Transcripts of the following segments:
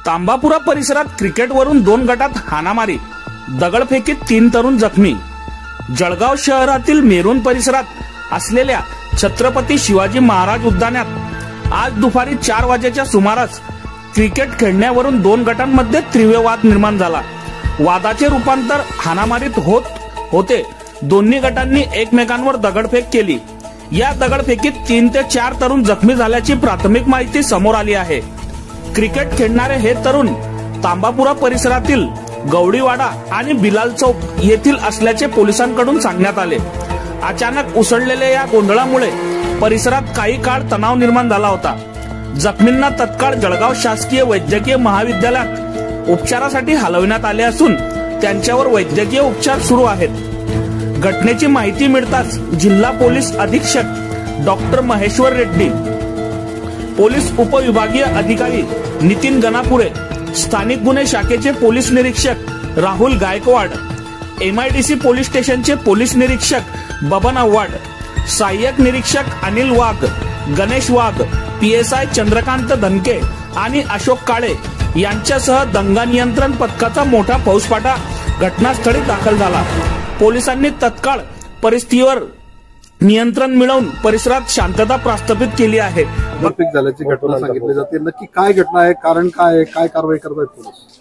तांबापुरा परिसरात क्रिकेटवरून 2 गटात हाणामारी, दगडफेकीत 3 तरुण जखमी। जळगाव शहरातील मेरून परिसरात असलेल्या छत्रपती शिवाजी महाराज उद्यानात आज दुपारी 4 वाजेच्या सुमारास क्रिकेट खेळण्यावरून 2 गटांमध्ये तीव्र वाद निर्माण झाला। वादाचे रूपांतर हाणामारीत होते। दोन्ही गटांनी एकमेकांवर दगडफेक केली। या दगडफेकीत 3 ते 4 तरुण जखमी झाल्याची प्राथमिक माहिती समोर आली आहे। क्रिकेट खेळणारे हे तरुण तांबापुरा परिसरातील गवडीवाडा आणि बिलाल चौक येथील असल्याचे पोलिसांकडून सांगण्यात आले। अचानक उसळलेल्या या गोंधळामुळे परिसरात काही काळ तणाव निर्माण झाला होता। जखमींना तत्काळ जळगाव शासकीय वैद्यकीय महाविद्यालयात उपचारासाठी हलविण्यात आले असून त्यांच्यावर वैद्यकीय उपचार सुरू आहेत। घटनेची माहिती मिळताच जिल्हा पोलीस अधीक्षक डॉक्टर महेश्वर रेड्डी, पोलीस उपविभागीय अधिकारी नितीन गणापुरे, स्थानिक गुन्हे शाखेचे पोलीस निरीक्षक राहुल गायकवाड, MIDC पोलीस स्टेशनचे पोलीस निरीक्षक बबन आव्हाड, सहाय्यक निरीक्षक अनिल वाघ, गणेश वाघ, PSI चंद्रकांत धनके आणि अशोक काळे यांच्यासह दंगा नियंत्रण पथकाचा मोठा फौजफाटा घटनास्थळी दाखल झाला। पोलिसांनी तत्काळ परिस्थितीवर नियंत्रण मिळवून परिसरात शांतता प्रस्थापित केली आहे। दगडफेक झाल्याची घटना सांगितली जाते, नक्की काय घटना आहे, कारण काय आहे, काय कारवाई करत आहेत पोलीस?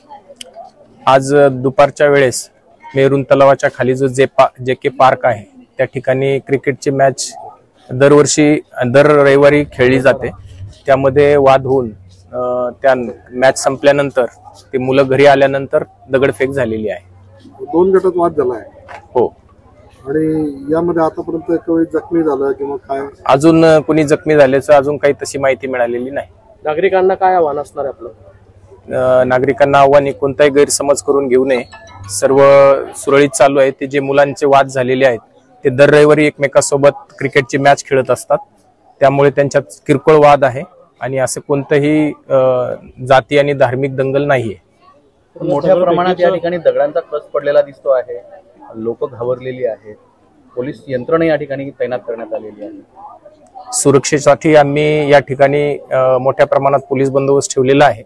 आज दुपारच्या वेळेस मेरून तलावाच्या खाली जो JK पार्क आहे त्या ठिकाणी क्रिकेटची मॅच दर रविवारी खेळली जाते। त्यामध्ये वाद होऊन त्या मॅच संपल्यानंतर ते मुलं घरी आल्यानंतर दगडफेक झालेली आहे। 2 गटात वाद झाला आहे? हो। आणि यामध्ये आतापर्यंत कोणी जखमी झालं किंवा काय? अजून कोणी जखमी झाल्याचं अजून काही तशी माहिती मिळालेली नाही। नागरिकांना काय आव्हान असणार आहे आपलं? नागरिकांना आव्हान कोणताही गैरसमज करून घेऊ नये। सर्व सुरळीत चालू आहे। ते जे मुलांचे वाद झालेले आहेत ते दर रविवारी एकमेकांसोबत क्रिकेटची मॅच खेळत असतात, त्यामुळे त्यांच्यात किरकोळ वाद आहे आणि असं कोणतंही जाती आणि धार्मिक दंगल नाहीये। मोठ्या प्रमाणात या ठिकाणी दगडांचा कस पडलेला दिसतो आहे, लोक घाबरलेली आहेत, पोलीस यंत्रणा या ठिकाणी तैनात करण्यात आलेली आहे। सुरक्षेसाठी आम्ही या ठिकाणी मोठ्या प्रमाणात पोलीस बंदोबस्त ठेवलेला आहे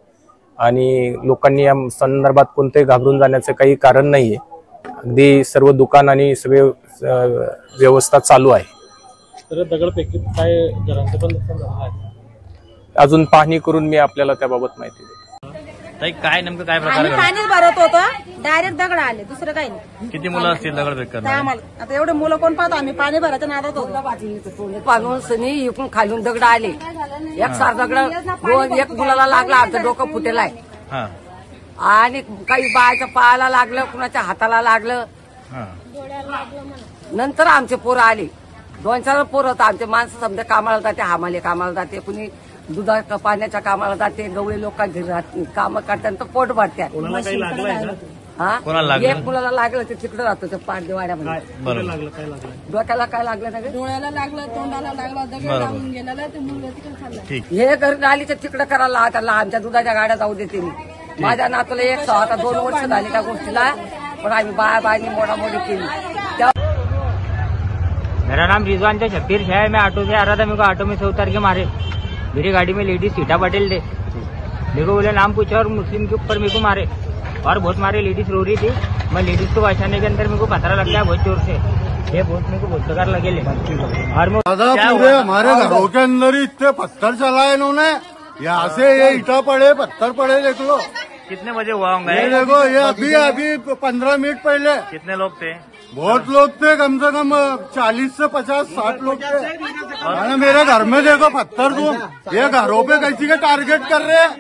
आणि लोकांनी या संदर्भात कोणतेही घाबरून जाण्याचं काही कारण नाहीये। अगदी सर्व दुकान आणि सगळे व्यवस्था चालू आहे। तर दगडफेकीत काय घरांचं पण नुकसान झालं आहे? अजून पाहणी करून मी आपल्याला त्याबाबत माहिती देतो। काय नेमकं काय प्रकार आहे? पाणीच भरत होतं, डायरेक्ट दगड आले, दुसरं काही नाही। किती मुलं असतील दगडफेक करणारे? आम्हाला आता एवढे मुलं कोण पाहतो, आम्ही पाणी भरायच्या नादात होतो। पाणूसनी इकडून खालून दगड आले, एक सार दगड एक मुलाला लागला, आमचं डोकं फुटेल आहे आणि काही बायच्या पायाला लागलं, कुणाच्या हाताला लागलं। नंतर आमचे पोरं आले, 2-4 पोरं होतं। आमचे माणसं समजा कामाला जाते, हामाले कामाला जाते, कुणी दुधा पाण्याच्या कामाला जाते, गवळी लोक घरी काम करतात तर पोट भरतात। एक मुलाला लागलं ते तिकडे राहतो ते पाठदेवाड्यामध्ये। डोक्याला काय लागलं नाही, डोळ्याला लागलं, तोंडाला लागलं, दगड लागून गेलेला, ते मुलगा तिकडे खाल्ला। हे घरी आली तर तिकडे करायला त्याला आमच्या दुधाच्या गाड्या जाऊ देते मी। माझ्या नातूला आता 2 वर्ष झाली त्या गोष्टीला, पण आम्ही बायनी मोडामोडी केली। मेरा नाम रिजवान शब्बीर है। मैं ऑटो से आ रहा था, मेरे को ऑटो में से उतर के मारे। मेरी गाड़ी में लेडीज सीटा पटेल थे, मेरे को बोले नाम पूछा और मुस्लिम के ऊपर मेरे को मारे और बहुत मारे। लेडीज रो रही थी, मैं लेडीज को बचाने के अंदर मेरे को खतरा लग गया बहुत जोर से। ये बहुत मेरे को बहुत बेकार लगे। और पूरे हमारे घरों के अंदर ही इतने पत्थर चलाए इन्होंने, यहाँ से ये ईटा पड़े, पत्थर पड़े, देख लो। कितने बजे हुआ होंगे? ये देखो, ये अभी 15 मिनट पहले। कितने लोग थे? बहुत लोग थे, कम से कम 40 से 50-60 लोग थे। और मेरे घर में देखो पत्थर, तुम ये घरों पे कैसी के टारगेट कर रहे हैं।